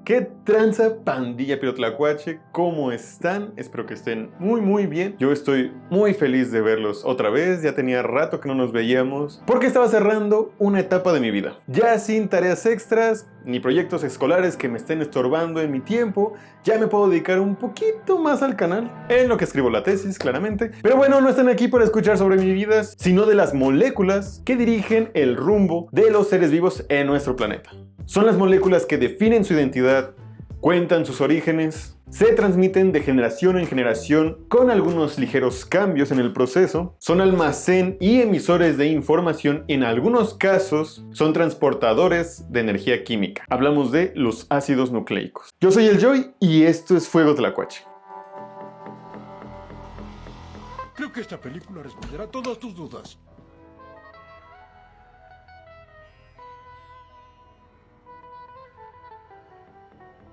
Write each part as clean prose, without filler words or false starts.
¿Qué tranza, pandilla pirotlacuache? ¿Cómo están? Espero que estén muy bien. Yo estoy muy feliz de verlos otra vez. Ya tenía rato que no nos veíamos porque estaba cerrando una etapa de mi vida. Ya sin tareas extras ni proyectos escolares que me estén estorbando en mi tiempo, ya me puedo dedicar un poquito más al canal, en lo que escribo la tesis, claramente. Pero bueno, no están aquí para escuchar sobre mi vida, sino de las moléculas que dirigen el rumbo de los seres vivos en nuestro planeta. Son las moléculas que definen su identidad, cuentan sus orígenes, se transmiten de generación en generación con algunos ligeros cambios en el proceso, son almacén y emisores de información y en algunos casos son transportadores de energía química. Hablamos de los ácidos nucleicos. Yo soy el Joy y esto es Fuego Tlacuache. Creo que esta película responderá a todas tus dudas.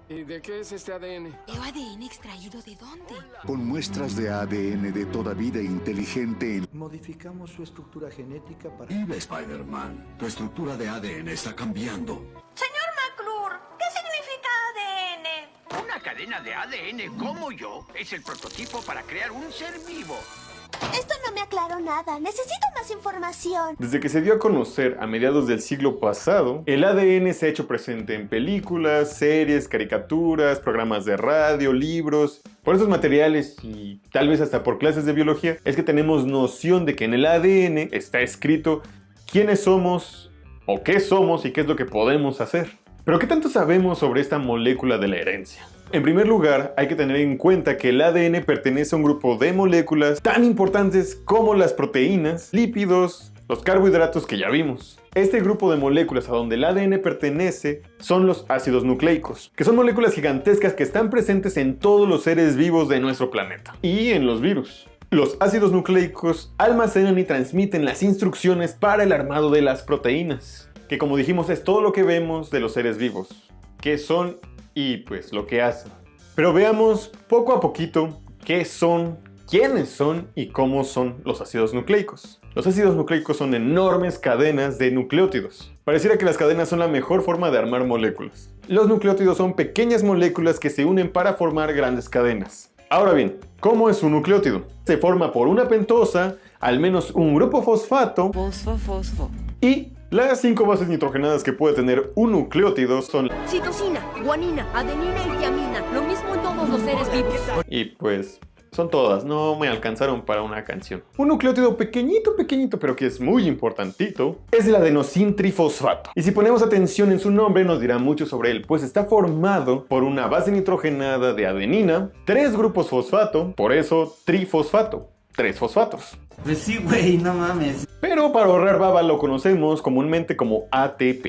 ¿Y de qué es este ADN? ¿Veo ADN extraído de dónde? Con muestras de ADN de toda vida inteligente en... Modificamos su estructura genética para... Vive, Spider-Man. Tu estructura de ADN está cambiando. Señor McClure, ¿qué significa ADN? Una cadena de ADN como yo es el prototipo para crear un ser vivo. Esto no me aclaró nada. Necesito más información. Desde que se dio a conocer a mediados del siglo pasado, el ADN se ha hecho presente en películas, series, caricaturas, programas de radio, libros. Por esos materiales y tal vez hasta por clases de biología, es que tenemos noción de que en el ADN está escrito quiénes somos o qué somos y qué es lo que podemos hacer. Pero ¿qué tanto sabemos sobre esta molécula de la herencia? En primer lugar, hay que tener en cuenta que el ADN pertenece a un grupo de moléculas tan importantes como las proteínas, lípidos, los carbohidratos que ya vimos. Este grupo de moléculas a donde el ADN pertenece son los ácidos nucleicos, que son moléculas gigantescas que están presentes en todos los seres vivos de nuestro planeta y en los virus. Los ácidos nucleicos almacenan y transmiten las instrucciones para el armado de las proteínas, que como dijimos es todo lo que vemos de los seres vivos, qué son y pues lo que hacen. Pero veamos poco a poquito qué son, quiénes son y cómo son los ácidos nucleicos. Los ácidos nucleicos son enormes cadenas de nucleótidos. Pareciera que las cadenas son la mejor forma de armar moléculas. Los nucleótidos son pequeñas moléculas que se unen para formar grandes cadenas. Ahora bien, ¿cómo es un nucleótido? Se forma por una pentosa, al menos un grupo fosfato y las 5 bases nitrogenadas que puede tener un nucleótido son Citosina, guanina, adenina y tiamina. Lo mismo en todos los seres vivos. y pues son todas, no me alcanzaron para una canción. Un nucleótido pequeñito, pero que es muy importantito, es el adenosintrifosfato. Y si ponemos atención en su nombre nos dirá mucho sobre él, pues está formado por una base nitrogenada de adenina, 3 grupos fosfato, por eso trifosfato, 3 fosfatos. Pues sí, güey, no mames. Pero para ahorrar baba lo conocemos comúnmente como ATP.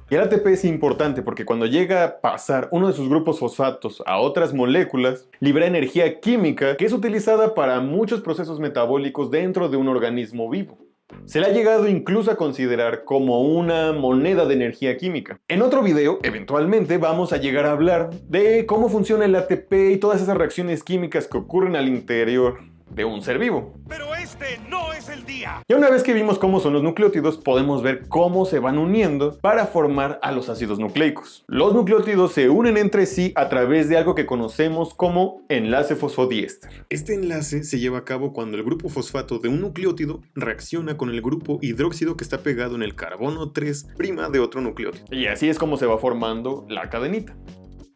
Y el ATP es importante porque cuando llega a pasar uno de sus grupos fosfatos a otras moléculas, libera energía química que es utilizada para muchos procesos metabólicos dentro de un organismo vivo. Se le ha llegado incluso a considerar como una moneda de energía química. En otro video, eventualmente, vamos a llegar a hablar de cómo funciona el ATP y todas esas reacciones químicas que ocurren al interior de un ser vivo. Pero este no es el día. Y una vez que vimos cómo son los nucleótidos, podemos ver cómo se van uniendo para formar a los ácidos nucleicos. Los nucleótidos se unen entre sí a través de algo que conocemos como enlace fosfodiéster. Este enlace se lleva a cabo cuando el grupo fosfato de un nucleótido reacciona con el grupo hidróxido que está pegado en el carbono 3' de otro nucleótido. Y así es como se va formando la cadenita.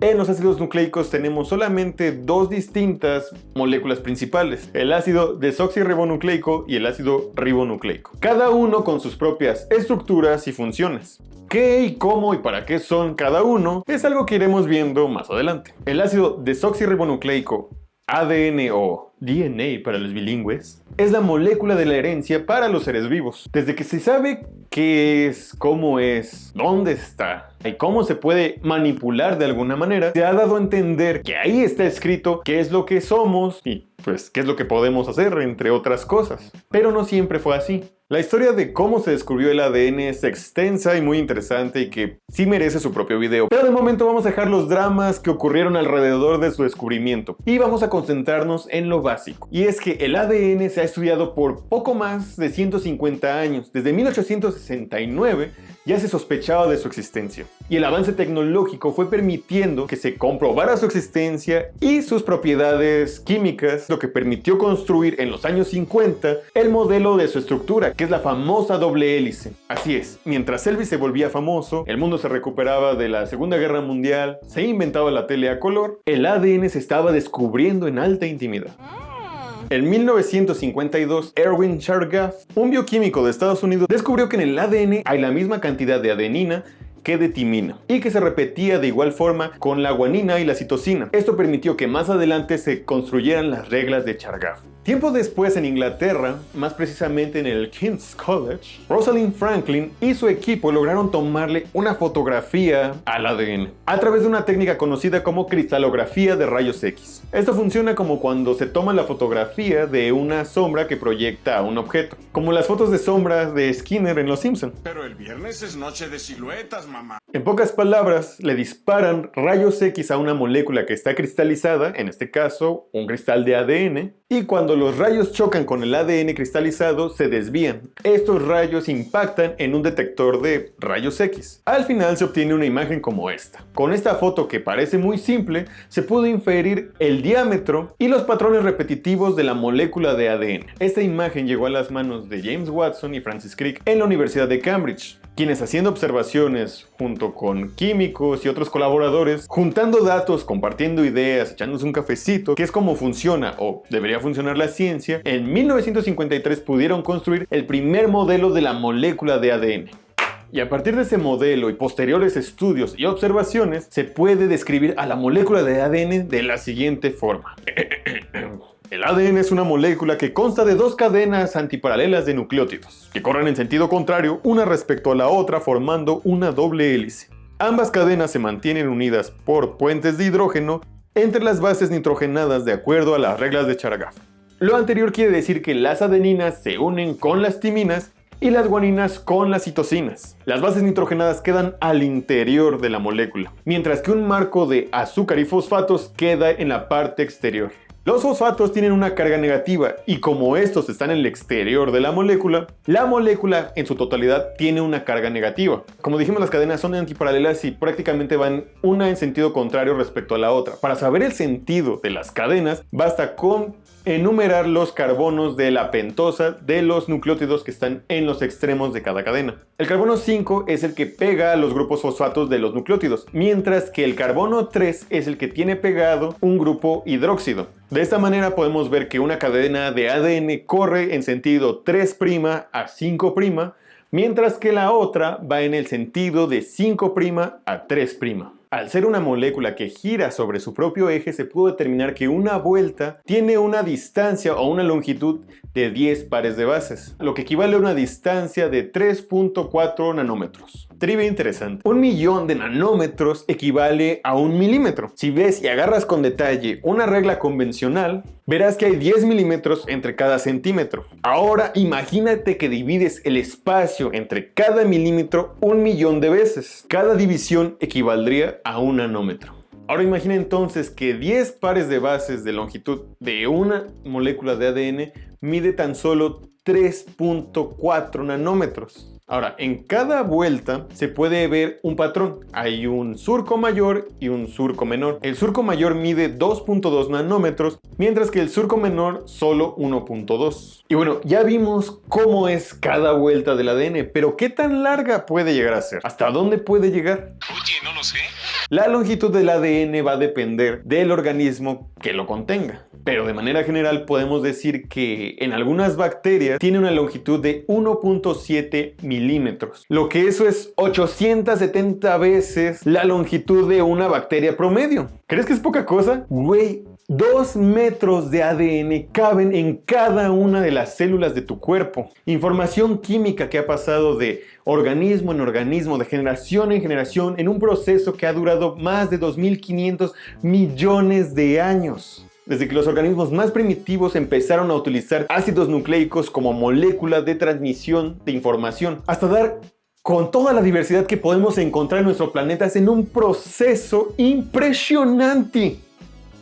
En los ácidos nucleicos tenemos solamente 2 distintas moléculas principales, el ácido desoxirribonucleico y el ácido ribonucleico, cada uno con sus propias estructuras y funciones. ¿Qué y cómo y para qué son cada uno? Es algo que iremos viendo más adelante. El ácido desoxirribonucleico, ADN o DNA para los bilingües, es la molécula de la herencia para los seres vivos. Desde que se sabe qué es, cómo es, dónde está y cómo se puede manipular de alguna manera, se ha dado a entender que ahí está escrito qué es lo que somos y pues qué es lo que podemos hacer, entre otras cosas. Pero no siempre fue así. La historia de cómo se descubrió el ADN es extensa y muy interesante y que sí merece su propio video. Pero de momento vamos a dejar los dramas que ocurrieron alrededor de su descubrimiento y vamos a concentrarnos en lo básico. Y es que el ADN se ha estudiado por poco más de 150 años, desde 1869, ya se sospechaba de su existencia. Y el avance tecnológico fue permitiendo que se comprobara su existencia y sus propiedades químicas, lo que permitió construir en los años 50 el modelo de su estructura, que es la famosa doble hélice. Así es, mientras Elvis se volvía famoso, el mundo se recuperaba de la Segunda Guerra Mundial, se inventaba la tele a color, el ADN se estaba descubriendo en alta intimidad. En 1952, Erwin Chargaff, un bioquímico de Estados Unidos, descubrió que en el ADN hay la misma cantidad de adenina que de timina, y que se repetía de igual forma con la guanina y la citosina. Esto permitió que más adelante se construyeran las reglas de Chargaff. Tiempo después, en Inglaterra, más precisamente en el King's College, Rosalind Franklin y su equipo lograron tomarle una fotografía al ADN a través de una técnica conocida como cristalografía de rayos X. Esto funciona como cuando se toma la fotografía de una sombra que proyecta a un objeto, como las fotos de sombra de Skinner en Los Simpson. Pero el viernes es noche de siluetas, mamá. En pocas palabras, le disparan rayos X a una molécula que está cristalizada, en este caso, un cristal de ADN, y cuando los rayos chocan con el ADN cristalizado, se desvían. Estos rayos impactan en un detector de rayos X. Al final se obtiene una imagen como esta. Con esta foto, que parece muy simple, se pudo inferir el diámetro y los patrones repetitivos de la molécula de ADN. Esta imagen llegó a las manos de James Watson y Francis Crick en la Universidad de Cambridge, quienes, haciendo observaciones junto con químicos y otros colaboradores, juntando datos, compartiendo ideas, echándose un cafecito, que es como funciona o debería funcionar la ciencia, en 1953 pudieron construir el primer modelo de la molécula de ADN. Y a partir de ese modelo y posteriores estudios y observaciones, se puede describir a la molécula de ADN de la siguiente forma. El ADN es una molécula que consta de dos cadenas antiparalelas de nucleótidos, que corren en sentido contrario una respecto a la otra, formando una doble hélice. Ambas cadenas se mantienen unidas por puentes de hidrógeno entre las bases nitrogenadas de acuerdo a las reglas de Chargaff. Lo anterior quiere decir que las adeninas se unen con las timinas y las guaninas con las citosinas. Las bases nitrogenadas quedan al interior de la molécula, mientras que un marco de azúcar y fosfatos queda en la parte exterior. Los fosfatos tienen una carga negativa y como estos están en el exterior de la molécula en su totalidad tiene una carga negativa. Como dijimos, las cadenas son antiparalelas y prácticamente van una en sentido contrario respecto a la otra. Para saber el sentido de las cadenas, basta con enumerar los carbonos de la pentosa de los nucleótidos que están en los extremos de cada cadena. El carbono 5 es el que pega a los grupos fosfatos de los nucleótidos, mientras que el carbono 3 es el que tiene pegado un grupo hidróxido. De esta manera podemos ver que una cadena de ADN corre en sentido 3' a 5', mientras que la otra va en el sentido de 5' a 3'. Al ser una molécula que gira sobre su propio eje, se pudo determinar que una vuelta tiene una distancia o una longitud de 10 pares de bases, lo que equivale a una distancia de 3.4 nanómetros. Trivia interesante. 1.000.000 de nanómetros equivale a 1 milímetro. Si ves y agarras con detalle una regla convencional, verás que hay 10 milímetros entre cada centímetro. Ahora imagínate que divides el espacio entre cada milímetro 1.000.000 de veces. Cada división equivaldría a 1 nanómetro. Ahora imagina entonces que 10 pares de bases de longitud de una molécula de ADN mide tan solo 3.4 nanómetros. Ahora, en cada vuelta se puede ver un patrón. Hay un surco mayor y un surco menor. El surco mayor mide 2.2 nanómetros, mientras que el surco menor solo 1.2. Y bueno, ya vimos cómo es cada vuelta del ADN, pero ¿qué tan larga puede llegar a ser? ¿Hasta dónde puede llegar? Oye, no lo sé. La longitud del ADN va a depender del organismo que lo contenga. Pero de manera general podemos decir que en algunas bacterias tiene una longitud de 1.7 milímetros, lo que eso es 870 veces la longitud de una bacteria promedio. ¿Crees que es poca cosa? Güey, 2 metros de ADN caben en cada una de las células de tu cuerpo. Información química que ha pasado de organismo en organismo, de generación en generación, en un proceso que ha durado más de 2.500 millones de años. Desde que los organismos más primitivos empezaron a utilizar ácidos nucleicos como molécula de transmisión de información, hasta dar con toda la diversidad que podemos encontrar en nuestro planeta, es en un proceso impresionante.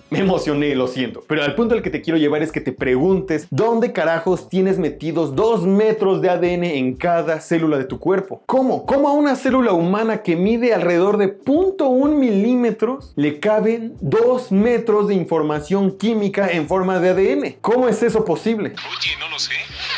Me emocioné, lo siento. Pero al punto al que te quiero llevar es que te preguntes ¿dónde carajos tienes metidos 2 metros de ADN en cada célula de tu cuerpo? ¿Cómo? ¿Cómo a una célula humana que mide alrededor de 0.1 milímetros le caben 2 metros de información química en forma de ADN? ¿Cómo es eso posible? Oye, no lo sé.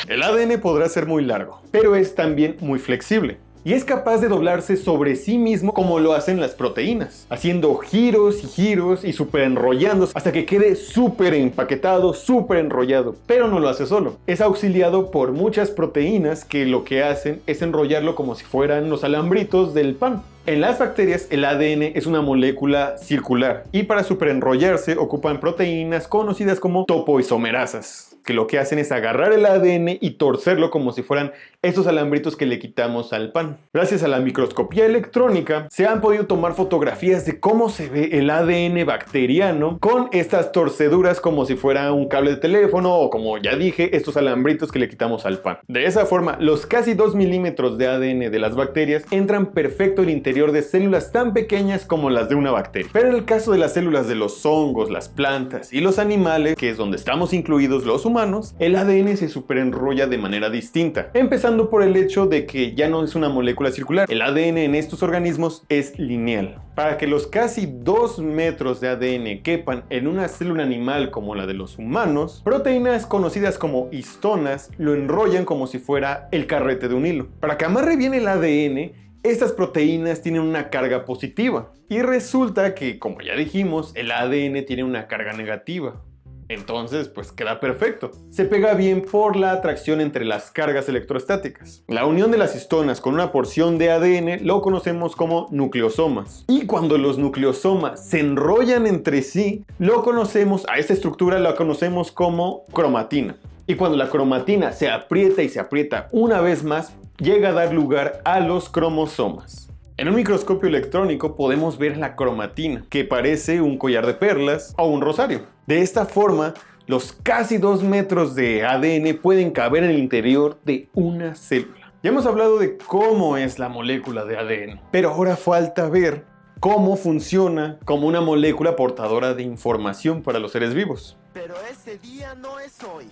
El ADN podrá ser muy largo, pero es también muy flexible. Y es capaz de doblarse sobre sí mismo como lo hacen las proteínas, haciendo giros y giros y súper enrollándose hasta que quede súper empaquetado, súper enrollado. Pero no lo hace solo, es auxiliado por muchas proteínas que lo que hacen es enrollarlo como si fueran los alambritos del pan. En las bacterias el ADN es una molécula circular y para superenrollarse ocupan proteínas conocidas como topoisomerasas, que lo que hacen es agarrar el ADN y torcerlo como si fueran esos alambritos que le quitamos al pan. Gracias a la microscopía electrónica se han podido tomar fotografías de cómo se ve el ADN bacteriano con estas torceduras como si fuera un cable de teléfono o, como ya dije, estos alambritos que le quitamos al pan. De esa forma, los casi 2 milímetros de ADN de las bacterias entran perfecto en el interior de células tan pequeñas como las de una bacteria. Pero en el caso de las células de los hongos, las plantas y los animales, que es donde estamos incluidos los humanos, el ADN se superenrolla de manera distinta, empezando por el hecho de que ya no es una molécula circular. El ADN en estos organismos es lineal. Para que los casi 2 metros de ADN quepan en una célula animal como la de los humanos, proteínas conocidas como histonas lo enrollan como si fuera el carrete de un hilo. Para que amarre bien el ADN, estas proteínas tienen una carga positiva y resulta que, como ya dijimos, el ADN tiene una carga negativa. Entonces, pues queda perfecto. Se pega bien por la atracción entre las cargas electrostáticas. La unión de las histonas con una porción de ADN lo conocemos como nucleosomas. Y cuando los nucleosomas se enrollan entre sí, a esta estructura la conocemos como cromatina. Y cuando la cromatina se aprieta y se aprieta una vez más, llega a dar lugar a los cromosomas. En un microscopio electrónico podemos ver la cromatina, que parece un collar de perlas o un rosario. De esta forma, los casi 2 metros de ADN pueden caber en el interior de una célula. Ya hemos hablado de cómo es la molécula de ADN, pero ahora falta ver cómo funciona como una molécula portadora de información para los seres vivos. Pero ese día no es hoy.